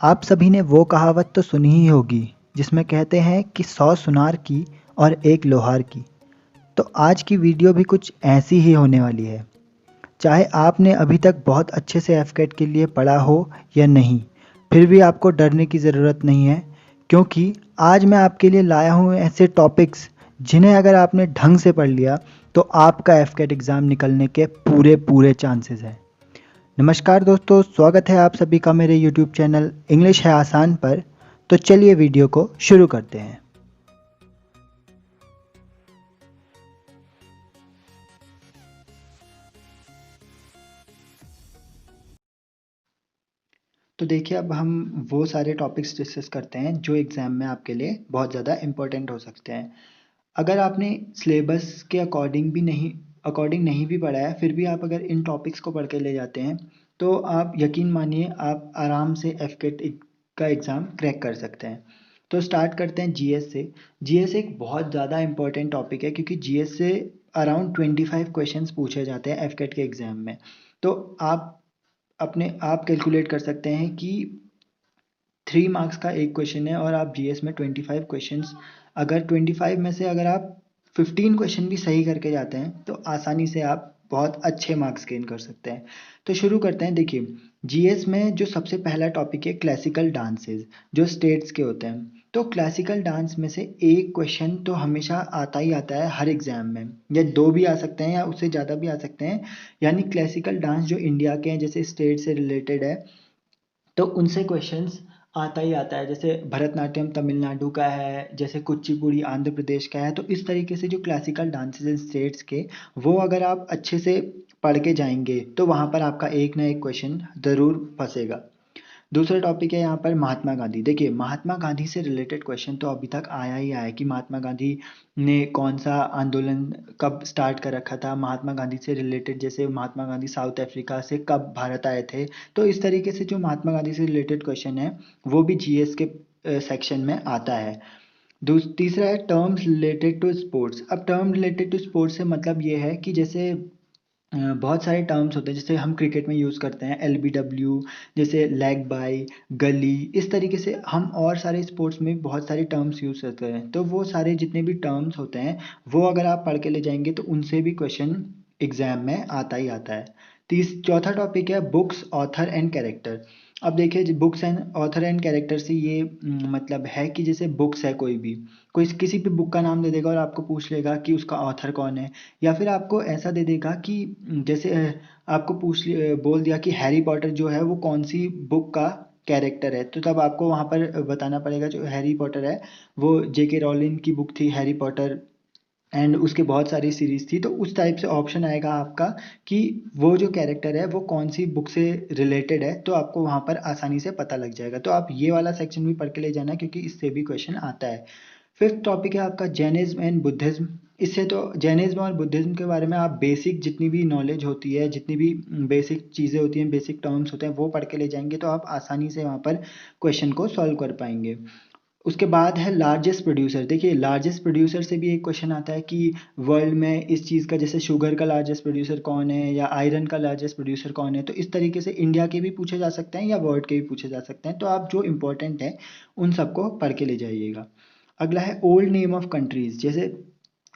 आप सभी ने वो कहावत तो सुनी ही होगी जिसमें कहते हैं कि 100 सुनार की और एक लोहार की। तो आज की वीडियो भी कुछ ऐसी ही होने वाली है। चाहे आपने अभी तक बहुत अच्छे से एफकेट के लिए पढ़ा हो या नहीं, फिर भी आपको डरने की ज़रूरत नहीं है, क्योंकि आज मैं आपके लिए लाया हूँ ऐसे टॉपिक्स जिन्हें अगर आपने ढंग से पढ़ लिया तो आपका एफकेट एग्ज़ाम निकलने के पूरे पूरे चांसेस हैं। नमस्कार दोस्तों, स्वागत है आप सभी का मेरे YouTube चैनल इंग्लिश है आसान पर। तो चलिए वीडियो को शुरू करते हैं। तो देखिए, अब हम वो सारे टॉपिक्स डिस्कस करते हैं जो एग्ज़ाम में आपके लिए बहुत ज़्यादा इम्पोर्टेंट हो सकते हैं। अगर आपने सिलेबस के अकॉर्डिंग नहीं भी पढ़ा है, फिर भी आप अगर इन टॉपिक्स को पढ़ के ले जाते हैं तो आप यकीन मानिए आप आराम से एफकेट का एग्ज़ाम क्रैक कर सकते हैं। तो स्टार्ट करते हैं जीएस से। जीएस एक बहुत ज़्यादा इंपॉर्टेंट टॉपिक है, क्योंकि जीएस से अराउंड 25 क्वेश्चंस पूछे जाते हैं एफकेट के एग्ज़ाम में। तो आप कैलकुलेट कर सकते हैं कि 3 मार्क्स का एक क्वेश्चन है और आप जीएस में 25 क्वेश्चंस, अगर 25 में से अगर आप 15 क्वेश्चन भी सही करके जाते हैं तो आसानी से आप बहुत अच्छे मार्क्स गेन कर सकते हैं। तो शुरू करते हैं। देखिए, जीएस में जो सबसे पहला टॉपिक है क्लासिकल डांसेस, जो स्टेट्स के होते हैं। तो क्लासिकल डांस में से एक क्वेश्चन तो हमेशा आता ही आता है हर एग्जाम में, या दो भी आ सकते हैं या उससे ज़्यादा भी आ सकते हैं। यानी क्लासिकल डांस जो इंडिया के हैं, जैसे स्टेट से रिलेटेड है, तो उनसे क्वेश्चंस आता ही आता है। जैसे भरतनाट्यम तमिलनाडु का है, जैसे कुचिपुड़ी आंध्र प्रदेश का है। तो इस तरीके से जो क्लासिकल डांसेस हैं स्टेट्स के, वो अगर आप अच्छे से पढ़ के जाएंगे तो वहाँ पर आपका एक ना एक क्वेश्चन ज़रूर फंसेगा। दूसरा टॉपिक है यहाँ पर महात्मा गांधी। देखिए, महात्मा गांधी से रिलेटेड क्वेश्चन तो अभी तक आया ही आया है कि महात्मा गांधी ने कौन सा आंदोलन कब स्टार्ट कर रखा था। महात्मा गांधी से रिलेटेड, जैसे महात्मा गांधी साउथ अफ्रीका से कब भारत आए थे। तो इस तरीके से जो महात्मा गांधी से रिलेटेड क्वेश्चन है वो भी जीएस के सेक्शन में आता है। तीसरा है टर्म्स रिलेटेड टू स्पोर्ट्स। अब टर्म रिलेटेड टू स्पोर्ट्स से मतलब ये है कि जैसे बहुत सारे टर्म्स होते हैं, जैसे हम क्रिकेट में यूज़ करते हैं एलबीडब्ल्यू, जैसे लेग बाय, गली, इस तरीके से हम और सारे स्पोर्ट्स में बहुत सारे टर्म्स यूज़ करते हैं। तो वो सारे जितने भी टर्म्स होते हैं वो अगर आप पढ़ के ले जाएंगे तो उनसे भी क्वेश्चन एग्जाम में आता ही आता है। चौथा टॉपिक है बुक्स, ऑथर एंड कैरेक्टर। अब देखिए, books and author and character से ये मतलब है कि जैसे बुक्स है, कोई किसी भी बुक का नाम दे देगा और आपको पूछ लेगा कि उसका ऑथर कौन है। या फिर आपको ऐसा दे देगा कि जैसे आपको बोल दिया कि हैरी पॉटर जो है वो कौन सी बुक का कैरेक्टर है, तो तब आपको वहाँ पर बताना पड़ेगा जो हैरी पॉटर है वो जेके रॉलिंग की बुक थी हैरी पॉटर, एंड उसके बहुत सारी सीरीज थी। तो उस टाइप से ऑप्शन आएगा आपका कि वो जो कैरेक्टर है वो कौन सी बुक से रिलेटेड है, तो आपको वहाँ पर आसानी से पता लग जाएगा। तो आप ये वाला सेक्शन भी पढ़ के ले जाना, क्योंकि इससे भी क्वेश्चन आता है। फिफ्थ टॉपिक है आपका जैनिज्म एंड बुद्धिज्म। इससे तो जैनिज्म और बुद्धिज्म के बारे में आप बेसिक जितनी भी नॉलेज होती है, जितनी भी बेसिक चीज़ें होती हैं, बेसिक टर्म्स होते हैं, वो पढ़ के ले जाएंगे तो आप आसानी से वहाँ पर क्वेश्चन को सॉल्व कर पाएंगे। उसके बाद है लार्जेस्ट प्रोड्यूसर। देखिए, लार्जेस्ट प्रोड्यूसर से भी एक क्वेश्चन आता है कि वर्ल्ड में इस चीज़ का, जैसे शुगर का लार्जेस्ट प्रोड्यूसर कौन है या आयरन का लार्जेस्ट प्रोड्यूसर कौन है। तो इस तरीके से इंडिया के भी पूछे जा सकते हैं या वर्ल्ड के भी पूछे जा सकते हैं। तो आप जो इंपॉर्टेंट है उन सबको पढ़ के ले जाइएगा। अगला है ओल्ड नेम ऑफ कंट्रीज। जैसे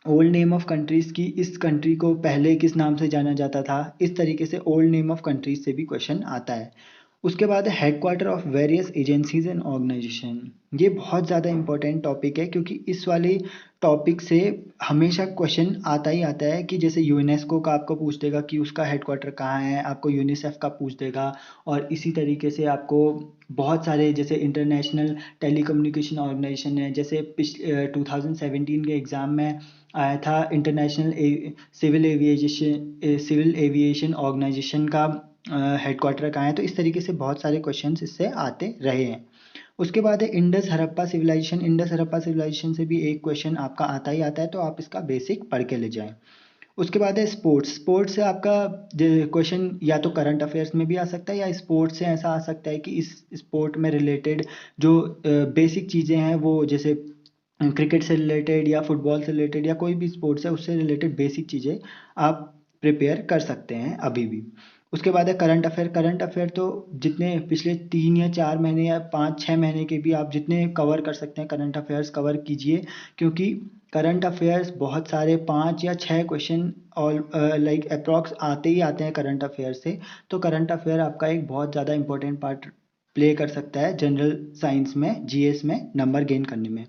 ओल्ड नेम ऑफ कंट्रीज की, इस कंट्री को पहले किस नाम से जाना जाता था, इस तरीके से ओल्ड नेम ऑफ कंट्रीज से भी क्वेश्चन आता है। उसके बाद है headquarter of various agencies and organisation. ये बहुत ज़्यादा इंपॉर्टेंट टॉपिक है, क्योंकि इस वाले टॉपिक से हमेशा क्वेश्चन आता ही आता है कि जैसे यूनेस्को का आपको पूछ देगा कि उसका हेडक्वार्टर कहाँ है, आपको यूनिसेफ का पूछ देगा। और इसी तरीके से आपको बहुत सारे, जैसे इंटरनेशनल टेलीकम्युनिकेशन ऑर्गेनाइजेशन है, जैसे 2017 के एग्ज़ाम में आया था इंटरनेशनल सिविल एविएशन ऑर्गेनाइजेशन का हेडक्वार्टर कहाँ है। तो इस तरीके से बहुत सारे क्वेश्चंस इससे आते रहे हैं। उसके बाद है Indus Harappa civilisation. Indus Harappa civilisation से भी एक क्वेश्चन आपका आता ही आता है, तो आप इसका बेसिक पढ़ के ले जाएं। उसके बाद है स्पोर्ट्स। स्पोर्ट्स से आपका क्वेश्चन या तो करंट अफेयर्स में भी आ सकता है, या स्पोर्ट्स से ऐसा आ सकता है कि इस स्पोर्ट में रिलेटेड जो बेसिक चीज़ें हैं, वो जैसे क्रिकेट से रिलेटेड या फुटबॉल से रिलेटेड या कोई भी स्पोर्ट्स है उससे रिलेटेड बेसिक चीज़ें आप प्रिपेयर कर सकते हैं अभी भी। उसके बाद है करंट अफेयर। करंट अफेयर तो जितने पिछले 3 या 4 महीने या 5-6 महीने के भी आप जितने कवर कर सकते हैं करंट अफेयर्स कवर कीजिए, क्योंकि करंट अफेयर्स बहुत सारे 5 या 6 क्वेश्चन और लाइक अप्रॉक्स आते ही आते हैं करंट अफेयर से। तो करंट अफेयर आपका एक बहुत ज़्यादा इंपॉर्टेंट पार्ट प्ले कर सकता है जनरल साइंस में, जीएस में नंबर गेन करने में।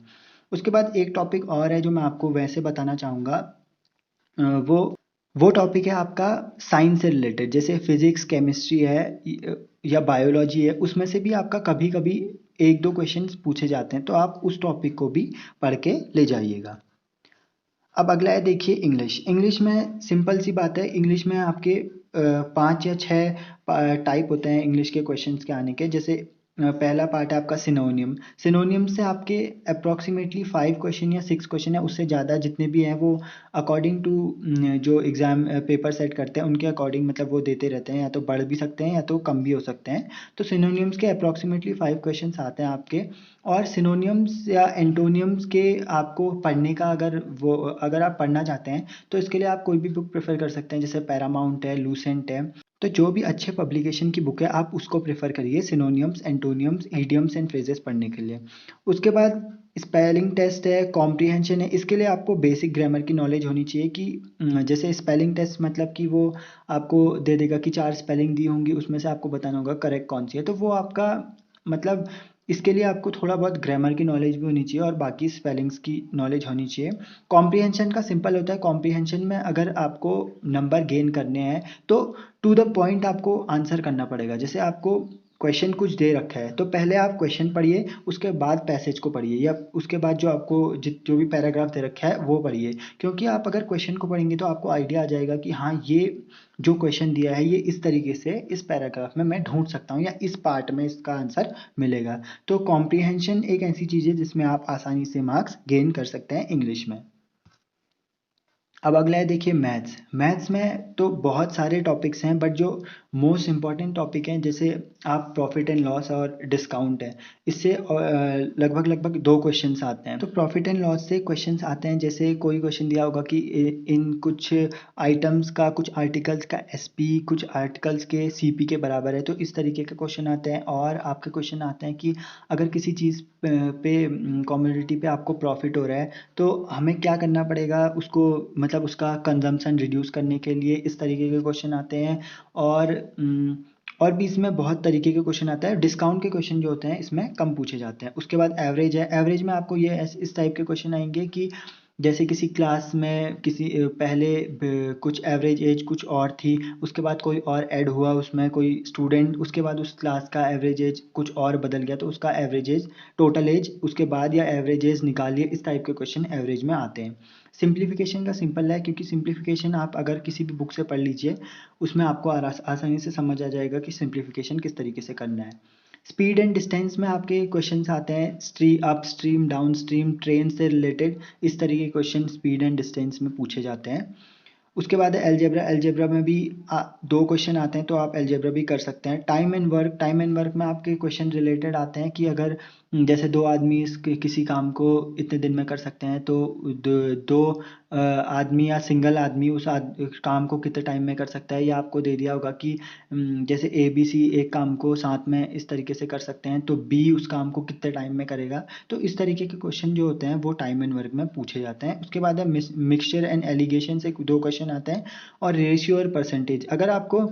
उसके बाद एक टॉपिक और है जो मैं आपको वैसे बताना चाहूँगा, अ, वो वो टॉपिक है आपका साइंस से रिलेटेड, जैसे फिजिक्स, केमिस्ट्री है या बायोलॉजी है, उसमें से भी आपका कभी कभी 1-2 क्वेश्चंस पूछे जाते हैं, तो आप उस टॉपिक को भी पढ़ के ले जाइएगा। अब अगला है देखिए इंग्लिश। इंग्लिश में सिंपल सी बात है, इंग्लिश में आपके 5 या 6 टाइप होते हैं इंग्लिश के क्वेश्चंस के आने के। जैसे पहला पार्ट है आपका सिनोनियम। सिनोनियम से आपके अप्रॉक्सीमेटली 5 क्वेश्चन या 6 क्वेश्चन है, उससे ज़्यादा जितने भी हैं वो अकॉर्डिंग टू जो एग्ज़ाम पेपर सेट करते हैं उनके अकॉर्डिंग मतलब वो देते रहते हैं, या तो बढ़ भी सकते हैं या तो कम भी हो सकते हैं। तो सिनोनियम्स के अप्रॉक्सीमेटली 5 क्वेश्चन आते हैं आपके। और सिनोनियम्स या एंटोनियम्स के आपको पढ़ने का अगर आप पढ़ना चाहते हैं तो इसके लिए आप कोई भी बुक प्रेफर कर सकते हैं, जैसे पैरामाउंट है, लूसेंट है। तो जो भी अच्छे पब्लिकेशन की बुक है आप उसको प्रेफर करिए सिनोनियम्स, एंटोनियम्स, ईडियम्स एंड फ्रेजेस पढ़ने के लिए। उसके बाद स्पेलिंग टेस्ट है, कॉम्प्रिहेंशन है। इसके लिए आपको बेसिक ग्रामर की नॉलेज होनी चाहिए कि जैसे स्पेलिंग टेस्ट मतलब कि वो आपको दे देगा कि 4 स्पेलिंग दी होंगी, उसमें से आपको बताना होगा करेक्ट कौन सी है। तो वो आपका मतलब इसके लिए आपको थोड़ा बहुत ग्रामर की नॉलेज भी होनी चाहिए और बाकी स्पेलिंग्स की नॉलेज होनी चाहिए। कॉम्प्रिहेंशन का सिंपल होता है, कॉम्प्रिहेंशन में अगर आपको नंबर गेन करने हैं तो टू द पॉइंट आपको आंसर करना पड़ेगा। जैसे आपको क्वेश्चन कुछ दे रखा है तो पहले आप क्वेश्चन पढ़िए, उसके बाद पैसेज को पढ़िए, या उसके बाद जो आपको जो भी पैराग्राफ दे रखा है वो पढ़िए। क्योंकि आप अगर क्वेश्चन को पढ़ेंगे तो आपको आइडिया आ जाएगा कि हाँ, ये जो क्वेश्चन दिया है ये इस तरीके से इस पैराग्राफ में मैं ढूंढ सकता हूँ या इस पार्ट में इसका आंसर मिलेगा। तो कॉम्प्रिहेंशन एक ऐसी चीज़ है जिसमें आप आसानी से मार्क्स गेन कर सकते हैं इंग्लिश में। अब अगला है देखिए मैथ्स। मैथ्स में तो बहुत सारे टॉपिक्स हैं, बट जो मोस्ट इम्पॉर्टेंट टॉपिक हैं जैसे आप प्रॉफिट एंड लॉस और डिस्काउंट है, इससे लगभग लगभग 2 क्वेश्चंस आते हैं। तो प्रॉफिट एंड लॉस से क्वेश्चंस आते हैं, जैसे कोई क्वेश्चन दिया होगा कि इन कुछ आइटम्स का, कुछ आर्टिकल्स का एसपी कुछ आर्टिकल्स के सीपी के बराबर है, तो इस तरीके के क्वेश्चन आते हैं। और आपके क्वेश्चन आते हैं कि अगर किसी चीज़ पे कमोडिटी पे आपको प्रॉफिट हो रहा है तो हमें क्या करना पड़ेगा उसको, मतलब उसका कंजम्पशन रिड्यूस करने के लिए, इस तरीके के क्वेश्चन आते हैं। और और भी इसमें बहुत तरीके के क्वेश्चन आता है। डिस्काउंट के क्वेश्चन जो होते हैं इसमें कम पूछे जाते हैं। उसके बाद एवरेज है। एवरेज में आपको ये इस टाइप के क्वेश्चन आएंगे कि जैसे किसी क्लास में किसी पहले कुछ एवरेज एज कुछ और थी, उसके बाद कोई और ऐड हुआ उसमें कोई स्टूडेंट, उसके बाद उस क्लास का एवरेज एज कुछ और बदल गया तो उसका एवरेज एज, टोटल एज उसके बाद या एवरेज एज निकालिए। इस टाइप के क्वेश्चन एवरेज में आते हैं। सिंप्लीफिकेशन का सिंपल है, क्योंकि सिंप्लीफिकेशन आप अगर किसी भी बुक से पढ़ लीजिए उसमें आपको आसानी से समझ आ जाएगा कि सिंप्लीफिकेशन किस तरीके से करना है। स्पीड एंड डिस्टेंस में आपके क्वेश्चंस आते हैं, up stream, down stream, train से रिलेटेड, इस तरीके के क्वेश्चन स्पीड एंड डिस्टेंस में पूछे जाते हैं। उसके बाद है अलजेब्रा। अलजेब्रा में भी 2 क्वेश्चन आते हैं तो आप अलजेब्रा भी कर सकते हैं। Time and work. Time and work में आपके क्वेश्चन रिलेटेड आते हैं कि अगर जैसे 2 आदमी किसी काम को इतने दिन में कर सकते हैं तो दो आदमी या सिंगल आदमी उस काम को कितने टाइम में कर सकता है। या आपको दे दिया होगा कि जैसे ए बी सी एक काम को साथ में इस तरीके से कर सकते हैं तो बी उस काम को कितने टाइम में करेगा। तो इस तरीके के क्वेश्चन जो होते हैं वो टाइम एंड वर्क में पूछे जाते हैं। उसके बाद है मिक्सचर एंड एलिगेशन से 2 क्वेश्चन आते हैं। और रेशियो और परसेंटेज। अगर आपको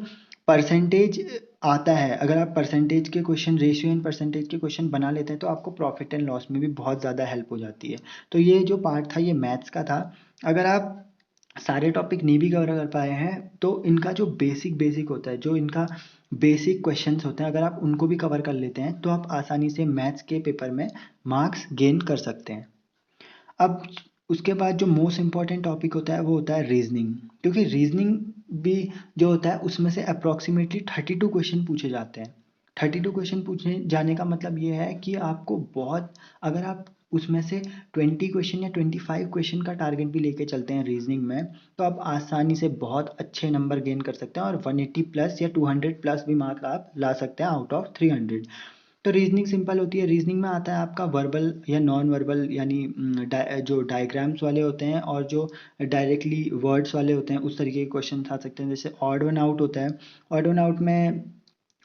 परसेंटेज आता है, अगर आप परसेंटेज के क्वेश्चन, रेशियो एंड परसेंटेज के क्वेश्चन बना लेते हैं तो आपको प्रॉफिट एंड लॉस में भी बहुत ज़्यादा हेल्प हो जाती है। तो ये जो पार्ट था ये मैथ्स का था। अगर आप सारे टॉपिक नहीं भी कवर कर पाए हैं तो इनका जो बेसिक होता है, जो इनका बेसिक क्वेश्चंस होते हैं, अगर आप उनको भी कवर कर लेते हैं तो आप आसानी से मैथ्स के पेपर में मार्क्स गेन कर सकते हैं। अब उसके बाद जो मोस्ट इम्पॉर्टेंट टॉपिक होता है वो होता है रीजनिंग। क्योंकि रीजनिंग भी जो होता है उसमें से अप्रॉक्सीमेटली 32 क्वेश्चन पूछे जाते हैं। 32 क्वेश्चन पूछने जाने का मतलब ये है कि आपको बहुत, अगर आप उसमें से 20 क्वेश्चन या 25 क्वेश्चन का टारगेट भी लेके चलते हैं रीजनिंग में तो आप आसानी से बहुत अच्छे नंबर गेन कर सकते हैं और 180 प्लस या 200 प्लस भी मार्क्स आप ला सकते हैं आउट ऑफ 300। तो रीजनिंग सिंपल होती है। रीजनिंग में आता है आपका वर्बल या नॉन वर्बल, यानी जो डायग्राम्स वाले होते हैं और जो डायरेक्टली वर्ड्स वाले होते हैं, उस तरीके के क्वेश्चन आ सकते हैं। जैसे ऑड वन आउट होता है। ऑड वन आउट में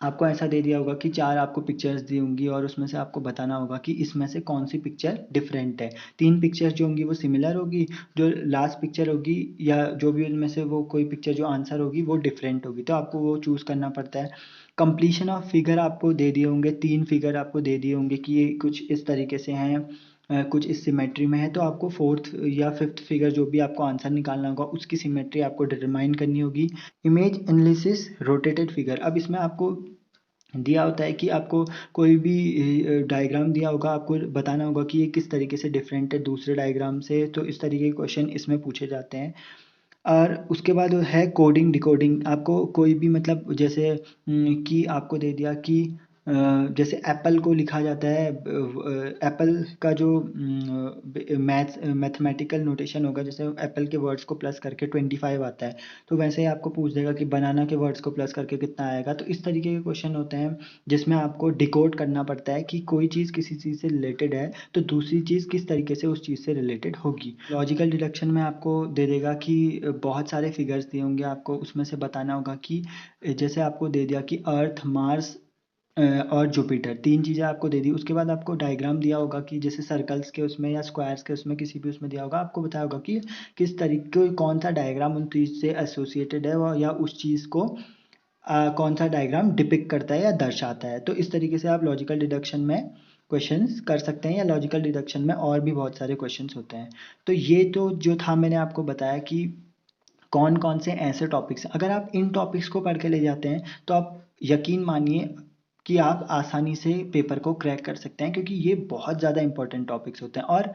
आपको ऐसा दे दिया होगा कि 4 आपको पिक्चर्स दी होंगी और उसमें से आपको बताना होगा कि इसमें से कौन सी पिक्चर डिफरेंट है। 3 पिक्चर्स जो होंगी वो सिमिलर होगी, जो लास्ट पिक्चर होगी या जो भी उनमें से वो कोई पिक्चर जो आंसर होगी वो डिफरेंट होगी, तो आपको वो चूज़ करना पड़ता है। कंप्लीशन ऑफ फिगर आपको दे दिए होंगे, 3 फिगर आपको दे दिए होंगे कि ये कुछ इस तरीके से हैं, कुछ इस सिमेट्री में है, तो आपको 4th या 5th फिगर जो भी आपको आंसर निकालना होगा उसकी सिमेट्री आपको डिटरमाइन करनी होगी। इमेज एनालिसिस रोटेटेड फिगर, अब इसमें आपको दिया होता है कि आपको कोई भी डायग्राम दिया होगा, आपको बताना होगा कि ये किस तरीके से डिफरेंट है दूसरे डायग्राम से, तो इस तरीके के क्वेश्चन इसमें पूछे जाते हैं। और उसके बाद है कोडिंग डिकोडिंग। आपको कोई भी मतलब जैसे कि आपको दे दिया कि जैसे एप्पल को लिखा जाता है, एप्पल का जो मैथमेटिकल नोटेशन होगा, जैसे एप्पल के वर्ड्स को प्लस करके 25 आता है, तो वैसे ही आपको पूछ देगा कि बनाना के वर्ड्स को प्लस करके कितना आएगा। तो इस तरीके के क्वेश्चन होते हैं जिसमें आपको डिकोड करना पड़ता है कि कोई चीज़ किसी चीज़ से रिलेटेड है तो दूसरी चीज़ किस तरीके से उस चीज़ से रिलेटेड होगी। लॉजिकल डिडक्शन में आपको दे देगा कि बहुत सारे फिगर्स दिए होंगे, आपको उसमें से बताना होगा कि जैसे आपको दे दिया कि अर्थ, मार्स और जुपिटर, 3 चीज़ें आपको दे दी। उसके बाद आपको डायग्राम दिया होगा कि जैसे सर्कल्स के उसमें या स्क्वायर्स के उसमें किसी भी उसमें दिया होगा, आपको बताया होगा कि किस तरीके कौन सा डायग्राम उन चीज़ से एसोसिएटेड है या उस चीज़ को कौन सा डायग्राम डिपिक्ट करता है या दर्शाता है। तो इस तरीके से आप लॉजिकल डिडक्शन में क्वेश्चंस कर सकते हैं, या लॉजिकल डिडक्शन में और भी बहुत सारे क्वेश्चंस होते हैं। तो ये तो जो था मैंने आपको बताया कि कौन कौन से ऐसे टॉपिक्स, अगर आप इन टॉपिक्स को पढ़ के ले जाते हैं तो आप यकीन मानिए कि आप आसानी से पेपर को क्रैक कर सकते हैं, क्योंकि ये बहुत ज़्यादा इंपॉर्टेंट टॉपिक्स होते हैं। और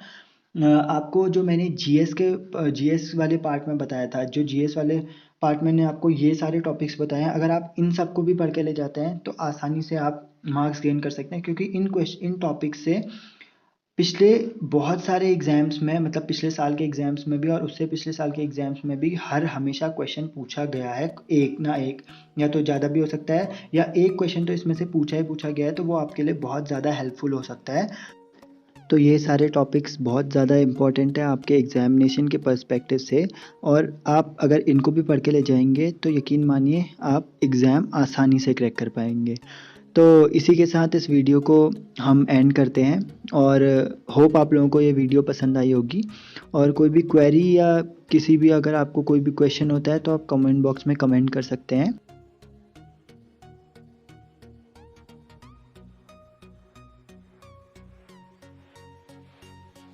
आपको जो मैंने जीएस वाले पार्ट में बताया था, जो जीएस वाले पार्ट मैंने आपको ये सारे टॉपिक्स बताए हैं, अगर आप इन सबको भी पढ़ के ले जाते हैं तो आसानी से आप मार्क्स गेन कर सकते हैं, क्योंकि इन टॉपिक्स से पिछले बहुत सारे एग्ज़ाम्स में, मतलब पिछले साल के एग्ज़ाम्स में भी और उससे पिछले साल के एग्ज़ाम्स में भी हर हमेशा क्वेश्चन पूछा गया है, एक ना एक, या तो ज़्यादा भी हो सकता है या एक क्वेश्चन तो इसमें से पूछा ही पूछा गया है, तो वो आपके लिए बहुत ज़्यादा हेल्पफुल हो सकता है। तो ये सारे टॉपिक्स बहुत ज़्यादा इम्पॉर्टेंट है आपके एग्ज़ामिनेशन के पर्सपेक्टिव से, और आप अगर इनको भी पढ़ के ले जाएंगे तो यकीन मानिए आप एग्ज़ाम आसानी से क्रैक कर पाएंगे। तो इसी के साथ इस वीडियो को हम एंड करते हैं, और होप आप लोगों को ये वीडियो पसंद आई होगी। और कोई भी क्वेरी या किसी भी अगर आपको कोई भी क्वेश्चन होता है तो आप कमेंट बॉक्स में कमेंट कर सकते हैं।